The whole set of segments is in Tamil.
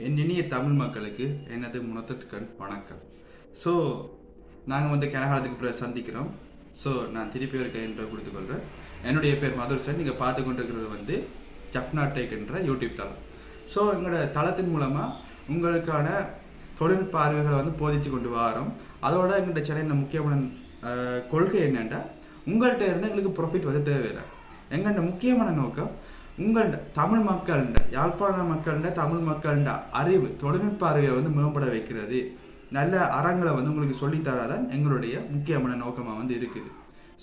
என் இனிய தமிழ் மக்களுக்கு எனது முனத்தட்கண் வணக்கம். ஸோ நாங்கள் வந்து கனகாலத்துக்கு பிறகு சந்திக்கிறோம். ஸோ நான் திருப்பி ஒரு கைன்ற கொடுத்துக்கொள்கிறேன். என்னுடைய பேர் மதுர் சார். நீங்கள் பார்த்து கொண்டிருக்கிறது வந்து ஜப்னா டேக் என்ற யூடியூப் தளம். ஸோ எங்களோட தளத்தின் மூலமாக உங்களுக்கான தொழில்நுட்ப அறிவுகளை வந்து போதிச்சு கொண்டு வரோம். அதோட எங்கள்கிட்ட சேனலில் முக்கியமான கொள்கை என்னென்னா, உங்கள்கிட்ட இருந்து எங்களுக்கு ப்ராஃபிட் வந்து தேவையில்லை. எங்கள்கிட்ட முக்கியமான நோக்கம் உங்கள்ட தமிழ் மக்கள்கிட்ட, யாழ்ப்பாண மக்கள்கிட்ட, தமிழ் மக்கள்கிட்ட அறிவு, தொழில்நுட்ப அறிவை வந்து மேம்பட வைக்கிறது. நல்ல அறங்களை வந்து உங்களுக்கு சொல்லித்தராதான் எங்களுடைய முக்கியமான நோக்கமாக வந்து இருக்குது.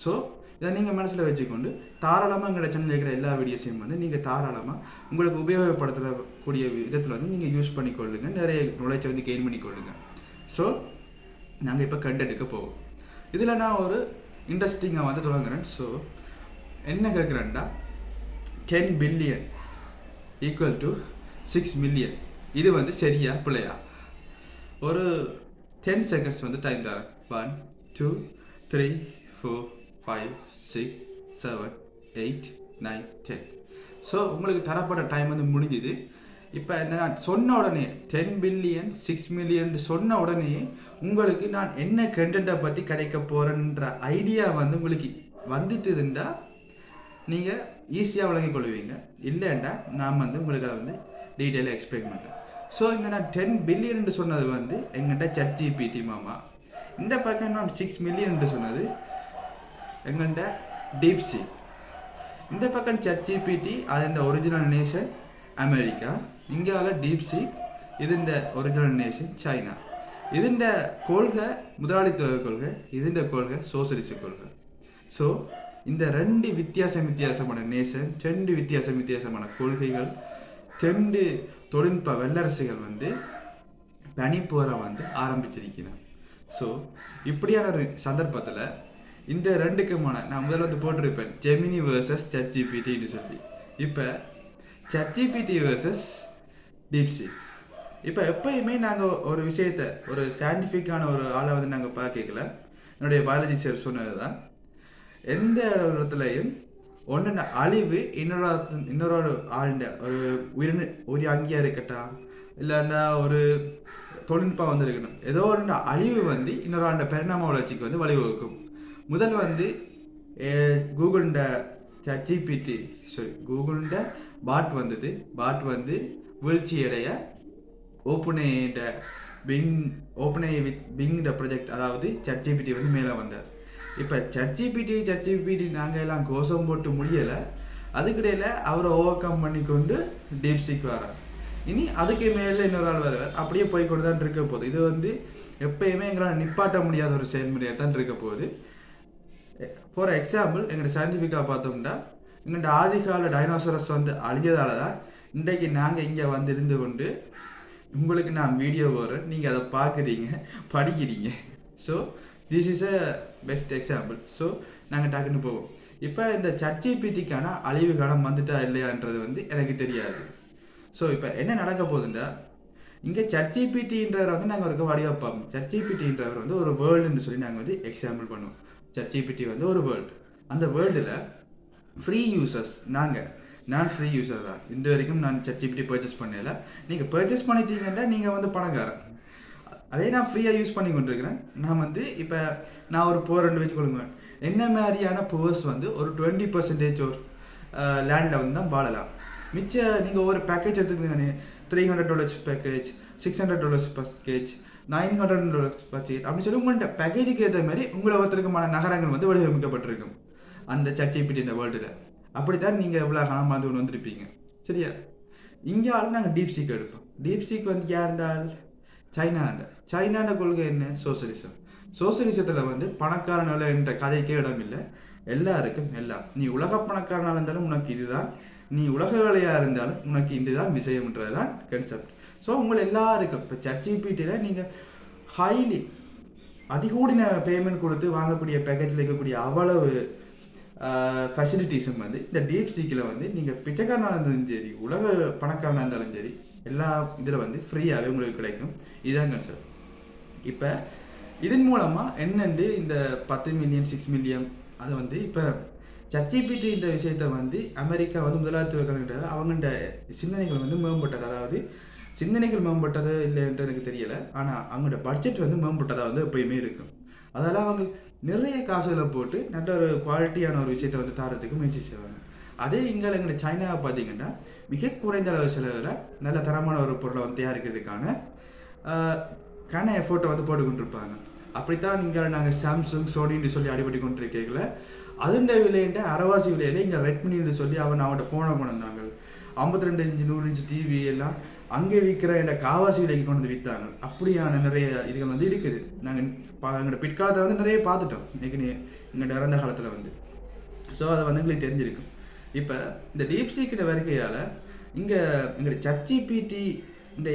ஸோ இதை நீங்கள் மனசில் வச்சுக்கொண்டு தாராளமாக எங்களோட சேனலில் இருக்கிற எல்லா வீடியோஸையும் வந்து நீங்கள் தாராளமாக உங்களுக்கு உபயோகப்படுத்தக்கூடிய விதத்தில் வந்து நீங்கள் யூஸ் பண்ணிக்கொள்ளுங்கள். நிறைய நாலேஜை வந்து கெயின் பண்ணிக்கொள்ளுங்கள். ஸோ நாங்கள் இப்போ கண்டெடுக்க போவோம். இதில் நான் ஒரு இன்ட்ரெஸ்டிங்காக வந்து தொடங்குறேன். ஸோ என்ன கேட்குறேன்டா, 10 பில்லியன் ஈக்குவல் டு 6 மில்லியன். இது வந்து சரியா பிள்ளையா? ஒரு 10 செகண்ட்ஸ் வந்து டைம் தரேன். 1 2 3 4 5 6 7 8 9 10. ஸோ உங்களுக்கு தரப்பட்ட டைம் வந்து முடிஞ்சுது. இப்போ நான் சொன்ன உடனே 10 பில்லியன் 6 மில்லியன் சொன்ன உடனே உங்களுக்கு நான் என்ன கண்டென்ட்டை பற்றி கதைக்க போகிறேன்ற ஐடியா வந்து உங்களுக்கு வந்துட்டுதுண்டா நீங்கள் ஈஸியாக விளங்கிக் கொள்வீங்க. இல்லைண்டா நான் வந்து உங்களுக்கு அதை வந்து டீட்டெயிலாக எக்ஸ்பிளைன் பண்ணுறேன். ஸோ இந்த நான் 10 பில்லியன் சொன்னது வந்து எங்கள்கிட்ட ChatGPT மாமா. இந்த பக்கம் நான் 6 மில்லியன் சொன்னது எங்கள்கிட்ட டீப்சீக். இந்த பக்கம் ChatGPT அதோட ஒரிஜினல் நேஷன் அமெரிக்கா. இங்கால டீப்சீக் ഇതിൻ്റെ ஒரிஜினல் நேஷன் சைனா. ഇതിൻ്റെ கொள்கை முதலாளித்துவ கொள்கை, ഇതിൻ്റെ கொள்கை சோசலிச கொள்கை. ஸோ இந்த ரெண்டு வித்தியாசமான நேஷன், 2 வித்தியாசமான கொள்கைகள், 2 தொழில்நுட்ப வல்லரசுகள் வந்து பனிப்போரை வந்து ஆரம்பிச்சிருக்கிறேன். ஸோ இப்படியான ஒரு சந்தர்ப்பத்தில் இந்த ரெண்டுக்குமான நான் முதல்ல வந்து போட்டிருப்பேன் ஜெமினி வேர்சஸ் ChatGPTன்னு சொல்லி. இப்போ ChatGPT வேர்சஸ் டீப்சீக். இப்போ எப்பயுமே நாங்கள் ஒரு விஷயத்தை, ஒரு சயின்டிஃபிக்கான ஒரு ஆளை வந்து நாங்கள் பார்க்கல. என்னுடைய பயாலஜி சார் சொன்னது தான், எந்த இடத்துலையும் ஒன்று அழிவு இன்னொரு ஆளுண்ட ஒரு அங்கேயா இருக்கட்டும், இல்லைன்னா ஒரு தொழில்நுட்பம் வந்து இருக்கணும், ஏதோ ஒன்று அழிவு வந்து இன்னொரு ஆண்ட பரிணாம வளர்ச்சிக்கு வந்து வழிவகுக்கும். முதல் வந்து கூகுள்ட ChatGPT கூகுள்ட பாட் வந்தது. பாட் வந்து வீழ்ச்சி அடைய ஓப்பனேட பிங்ட ப்ராஜெக்ட், அதாவது ChatGPT வந்து மேலே வந்தார். இப்போ ChatGPT நாங்கள் எல்லாம் கோஷம் போட்டு முடியலை. அதுக்கிடையில் அவரை ஓவர் கம் பண்ணி கொண்டு டீப்சீக் வரார். இனி அதுக்கு மேலே இன்னொரு ஆள் வருவார். அப்படியே போய்கொண்டு தான் இருக்க போகுது. இது வந்து எப்பயுமே எங்களால் நிப்பாட்ட முடியாத ஒரு செயல்முறையாக தான் இருக்க போகுது. ஃபார் எக்ஸாம்பிள், எங்களோட சயின்டிஃபிக்காக பார்த்தோம்னா, எங்களோட ஆதிகால டைனோசரஸ் வந்து அழிஞ்சதால தான் இன்றைக்கு நாங்கள் இங்கே வந்து இருந்து கொண்டு உங்களுக்கு நான் வீடியோ போடுறேன், நீங்கள் அதை பார்க்குறீங்க, படிக்கிறீங்க. So this is a best example. So நாங்கள் டக்குன்னு போவோம். இப்போ இந்த ChatGPTக்கான அழிவு காலம் வந்துட்டா இல்லையான்றது வந்து எனக்கு தெரியாது. ஸோ இப்போ என்ன நடக்க போகுதுண்டா, இங்கே ChatGPTன்றவர் வந்து நாங்கள் ஒரு வடிவாக பார்ப்போம். ChatGPTன்றவர் வந்து ஒரு வேர்ல்டுன்னு சொல்லி நாங்கள் வந்து எக்ஸாம்பிள் பண்ணுவோம். ChatGPT வந்து ஒரு வேர்ல்டு. அந்த வேர்ல்டில் ஃப்ரீ யூசர்ஸ் நான் ஃப்ரீ யூசர் தான். இந்த வரைக்கும் நான் ChatGPT பர்ச்சேஸ் பண்ணல. நீங்கள் பர்ச்சேஸ் பண்ணிட்டீங்கன்னா நீங்கள் வந்து பணக்காரன். அதே நான் ஃப்ரீயாக யூஸ் பண்ணி கொண்டிருக்கிறேன். நான் வந்து இப்போ நான் ஒரு புவர் வச்சுக்கொள்ளுங்க. என்ன மாதிரியான புவர்ஸ் வந்து ஒரு 20% ஒரு லேண்டில் வந்து தான் வாழலாம். மிச்சம் நீங்கள் ஒரு பேக்கேஜ் எடுத்துக்கிட்டீங்க, $300 பேக்கேஜ், $600 பேக்கேஜ், $900 பேக்கேஜ் அப்படின்னு சொல்லி உங்கள்கிட்ட பேக்கேஜுக்கு ஏற்ற மாதிரி உங்களை ஒருத்தருக்குமான நகரங்கள் வந்து வடிவமைக்கப்பட்டிருக்கும் அந்த ChatGPT வேர்ல்டில். அப்படி தான் நீங்கள் எவ்வளோ காலம் வந்து கொண்டு வந்திருப்பீங்க. சரியா? இங்கே ஆள் நாங்கள் டீப்சீக் எடுப்போம். டீப்சீக் வந்து யாருண்டால் சைனாண்ட கொள்கை என்ன? சோசலிசத்தில் வந்து பணக்காரனால என்ற கதைக்கே இடம் இல்லை. எல்லாருக்கும் எல்லாம். நீ உலக பணக்காரனாக இருந்தாலும் உனக்கு இதுதான், நீ உலக வேலையாக இருந்தாலும் உனக்கு இதுதான் விஷயம்ன்றது தான் கன்செப்ட். ஸோ உங்களை எல்லாருக்கும் இப்போ ChatGPTயில் நீங்கள் ஹைலி அதிகூடின பேமெண்ட் கொடுத்து வாங்கக்கூடிய பேக்கேஜில் இருக்கக்கூடிய அவ்வளவு ஃபெசிலிட்டிஸும் வந்து இந்த டீப்சீக்கில் வந்து நீங்கள் பிச்சைக்காரனாக இருந்தாலும் சரி, உலக பணக்காரனாக இருந்தாலும் சரி, எல்லா இதில் வந்து ஃப்ரீயாகவே உங்களுக்கு கிடைக்கும். இதுதான் கன்செப்ட். இப்போ இதன் மூலமாக என்னென்று இந்த 10 மில்லியன் 6 மில்லியன் அது வந்து இப்போ ChatGPT இந்த விஷயத்தை வந்து அமெரிக்கா வந்து முதலாளித்துவ கலைஞர் அவங்கள்ட சிந்தனைகள் வந்து மேம்பட்டது. அதாவது சிந்தனைகள் மேம்பட்டது இல்லைன்ட்டு எனக்கு தெரியலை. ஆனால் அவங்களோட பட்ஜெட் வந்து மேம்பட்டதாக வந்து எப்பயுமே இருக்கும். அதெல்லாம் அவங்க நிறைய காசுகளை போட்டு நல்ல ஒரு குவாலிட்டியான ஒரு விஷயத்தை வந்து தரத்துக்கு முயற்சி செய்வாங்க. அதே இங்கே எங்களை சைனாவை பார்த்தீங்கன்னா மிக குறைந்த அளவு செலவில் நல்ல தரமான ஒரு பொருளை வந்து தயாரிக்கிறதுக்கான எஃபோர்ட்டை வந்து போட்டு கொண்டிருப்பாங்க. அப்படித்தான் இங்கே நாங்கள் சாம்சங் சோனின்னு சொல்லி அடிபடி கொண்டிருக்கல, அதுண்ட விலையிட்ட அரைவாசி விலையில இங்கே ரெட்மின்னு சொல்லி அவன்கிட்ட ஃபோனை கொண்டு வந்தாங்க. 52 இன்ச்சு 100 இன்ச்சு டிவி எல்லாம் அங்கே விற்கிற என்ற காவாசி விலைக்கு கொண்டு வந்து விற்றாங்க. அப்படியான நிறைய இதுகள் வந்து இருக்குது. நாங்கள் எங்களோட பிற்காலத்தில் வந்து நிறைய பார்த்துட்டோம் எங்கள்கிட்ட இறந்த காலத்தில் வந்து. ஸோ அதை வந்து எங்களுக்கு தெரிஞ்சிருக்கும். இப்போ இந்த டீப்சீக்கிற வருகையால் இங்கே எங்களோட ChatGPT இந்த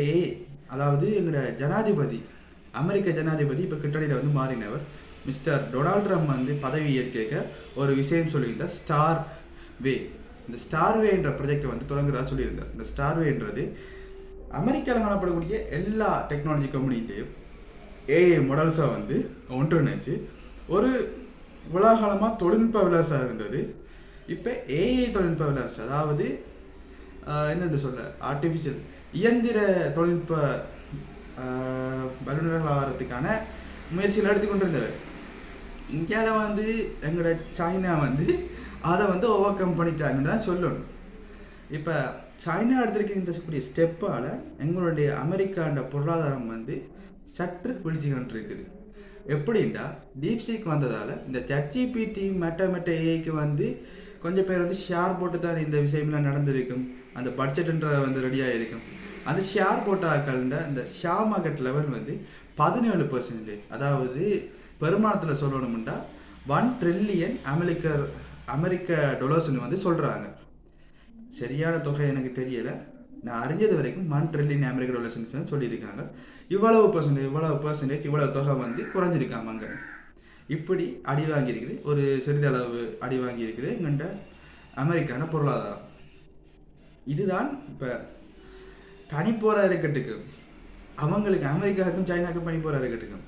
அதாவது எங்களோட ஜனாதிபதி, அமெரிக்க ஜனாதிபதி இப்போ கிட்டடியில் வந்து மாறினவர் மிஸ்டர் டொனால்ட் ட்ரம்ப் வந்து பதவி ஏற்க ஒரு விஷயம் சொல்லியிருந்தார், ஸ்டார் வே. இந்த ஸ்டார் வேன்ற ப்ராஜெக்டை வந்து தொடங்குறதா சொல்லியிருந்தார். இந்த ஸ்டார் வேன்றது அமெரிக்காவில் காணப்படக்கூடிய எல்லா டெக்னாலஜி கம்பெனிலையும் ஏஐ மாடல்ஸாக வந்து ஒன்றிணைச்சு ஒரு உலகாலமாக தொழில்நுட்ப வளர்ச்சியாக இருந்தது. இப்போ ஏஐ தொழில்நுட்ப வளர்ச்சி, அதாவது என்னென்று சொல்ல, ஆர்டிஃபிஷியல் இயந்திர தொழில்நுட்ப வல்லுநர்கள் ஆகிறதுக்கான முயற்சிகள் எடுத்துக்கொண்டு இருந்தவர். இந்தியாவில் வந்து எங்களோட சைனா வந்து அதை வந்து ஓவர் கம் பண்ணிட்டாங்கன்னு தான் சொல்லணும். இப்போ சைனா எடுத்துருக்கின்ற ஸ்டெப்பால் எங்களுடைய அமெரிக்காண்ட பொருளாதாரம் வந்து சற்று வீழ்ச்சி கொண்டிருக்குது. எப்படின்னா டீப்சீக் வந்ததால் இந்த ChatGPT மெட்ட ஏஐக்கு வந்து கொஞ்சம் பேர் வந்து ஷேர் போட்டு தான் இந்த விஷயம்லாம் நடந்திருக்கும். அந்த பட்ஜெட்டுன்ற வந்து ரெடியாக இருக்கும். அந்த ஷேர் போட்டாக்கள்ன்ற இந்த ஷேர் மார்க்கெட் லெவல் வந்து 17%. அதாவது பெருமானத்தில் சொல்லணும்னா 1 ட்ரில்லியன் அமெரிக்க டாலர்ஸ்னு வந்து சொல்கிறாங்க. சரியான தொகை எனக்கு தெரியலை, நான் அறிஞ்சது வரைக்கும் 1 ட்ரில்லியன் அமெரிக்க டாலர்ஸ்னு சொல்லியிருக்காங்க. இவ்வளவு பர்சன்டேஜ் இவ்வளவு தொகை வந்து குறைஞ்சிருக்காங்க. அங்கே இப்படி அடி வாங்கியிருக்குது, ஒரு சிறிதளவு அடி வாங்கியிருக்குது எங்கள்கிட்ட அமெரிக்கான பொருளாதாரம். இதுதான் இப்போ பனிப்போரா இருக்கட்டுக்கும், அவங்களுக்கு அமெரிக்காவுக்கும் சைனாவுக்கும் பனிப்போரா இருக்கட்டுக்கும்.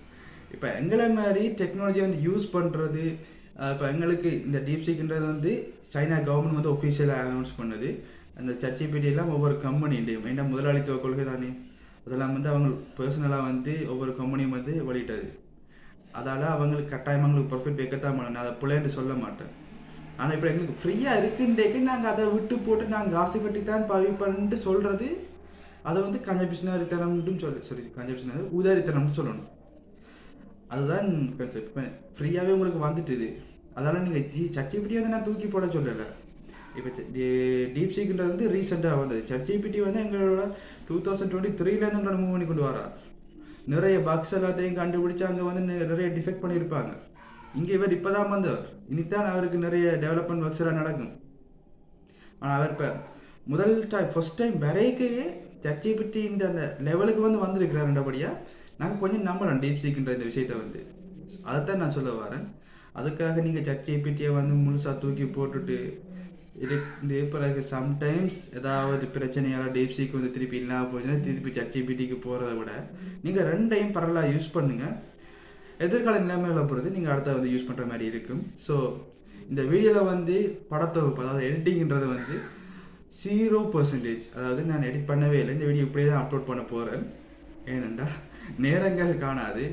இப்போ எங்களை மாதிரி டெக்னாலஜியை வந்து யூஸ் பண்ணுறது, இப்போ எங்களுக்கு இந்த டீப்சீக்ன்றது வந்து சைனா கவர்மெண்ட் வந்து ஒஃபிஷியலாக அனௌன்ஸ் பண்ணுது. அந்த ChatGPT எல்லாம் ஒவ்வொரு கம்பெனியும் ஏன்னா முதலாளித்துவ கொள்கை தானே, அதெல்லாம் வந்து அவங்க பர்சனலாக வந்து ஒவ்வொரு கம்பெனியும் வந்து வெளியிட்டது. அதால் அவங்களுக்கு கட்டாயம் அவங்களுக்கு ப்ராஃபிட் வைக்கத்தான் பண்ணணும், நான் அதை பிள்ளைன்னு சொல்ல மாட்டேன். ஆனால் இப்போ எங்களுக்கு ஃப்ரீயாக இருக்குன்றேக்கு நாங்கள் அதை விட்டு போட்டு நாங்கள் காசு கட்டித்தான் பவிப்பன்ட்டு சொல்கிறது, அதை வந்து கஞ்சபிஸ்னரித்தனம்னு கஞ்சபிஸ்னர் உதாரித்தனம்னு சொல்லணும். அதுதான் கான்செப்ட். இப்போ ஃப்ரீயாகவே உங்களுக்கு வந்துட்டுது, அதெல்லாம் நீங்கள் ChatGPT வந்து நான் தூக்கி போட சொல்லலை. இப்போ டீப்சீக்ன்றது வந்து ரீசெண்டாக வந்தது. ChatGPT வந்து எங்களோட 2023 எங்களோட மூவ் பண்ணி கொண்டு வரார். நிறைய பக்ஸ் எல்லாத்தையும் கண்டுபிடிச்சி அங்கே வந்து நிறைய டிஃபெக்ட் பண்ணியிருப்பாங்க. இங்கே இவர் இப்போ தான் வந்தவர், இனித்தான் அவருக்கு நிறைய டெவலப்மெண்ட் ஒர்க்ஸ் எல்லாம் நடக்கும். ஆனால் அவர் இப்போ ஃபர்ஸ்ட் டைம் வரைக்கையே ChatGPTன்ற அந்த லெவலுக்கு வந்து வந்திருக்கிறாருன்றபடியாக நாங்கள் கொஞ்சம் நம்பலாம் டீப்சீக்ன்ற இந்த விஷயத்தை வந்து. அதைத்தான் நான் சொல்ல வரேன். அதுக்காக நீங்கள் ChatGPTயை வந்து முழுசாக தூக்கி போட்டுட்டு இந்த பிறகு சம்டைம்ஸ் ஏதாவது பிரச்சனையால் டீப்சீக் வந்து திருப்பி இல்லாமல் போச்சுன்னா திருப்பி ChatGPTக்கு போகிறத விட நீங்கள் ரெண்டையும் பரவலாக யூஸ் பண்ணுங்கள். எதிர்கால நிலைமைகளை பொறுத்து நீங்கள் அடுத்த வந்து யூஸ் பண்ணுற மாதிரி இருக்கும். ஸோ இந்த வீடியோவில் வந்து படத்தொகுப்பு, அதாவது எடிட்டிங்கிறது வந்து 0%. அதாவது நான் எடிட் பண்ணவே இல்லை, இந்த வீடியோ இப்படியே தான் அப்லோட் பண்ண போகிறேன். ஏனெண்டா நேரங்கள் காணாது.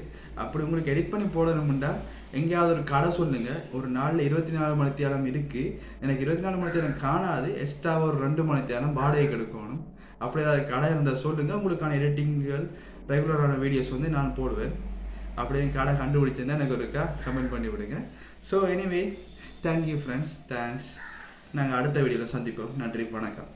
அப்படி உங்களுக்கு எடிட் பண்ணி போடணும்டா எங்கேயாவது ஒரு கடை சொல்லுங்கள். ஒரு நாளில் 24 மணி நேரம் இருக்குது, எனக்கு 24 மணி நேரம் காணாது, எக்ஸ்ட்ரா ஒரு 2 மணி நேரம் வாடகைக்கு எடுக்கணும். அப்படி ஏதாவது கடை இருந்தால் சொல்லுங்கள், உங்களுக்கான எடிட்டிங்கள் ரெகுலரான வீடியோஸ் வந்து நான் போடுவேன். அப்படியே கடை கண்டுபிடிச்சிருந்தா எனக்கு ஒருக்கா கமெண்ட் பண்ணி விடுங்க. So anyway thank you friends, thanks. நாங்கள் அடுத்த வீடியோவில் சந்திப்போம். நன்றி, வணக்கம்.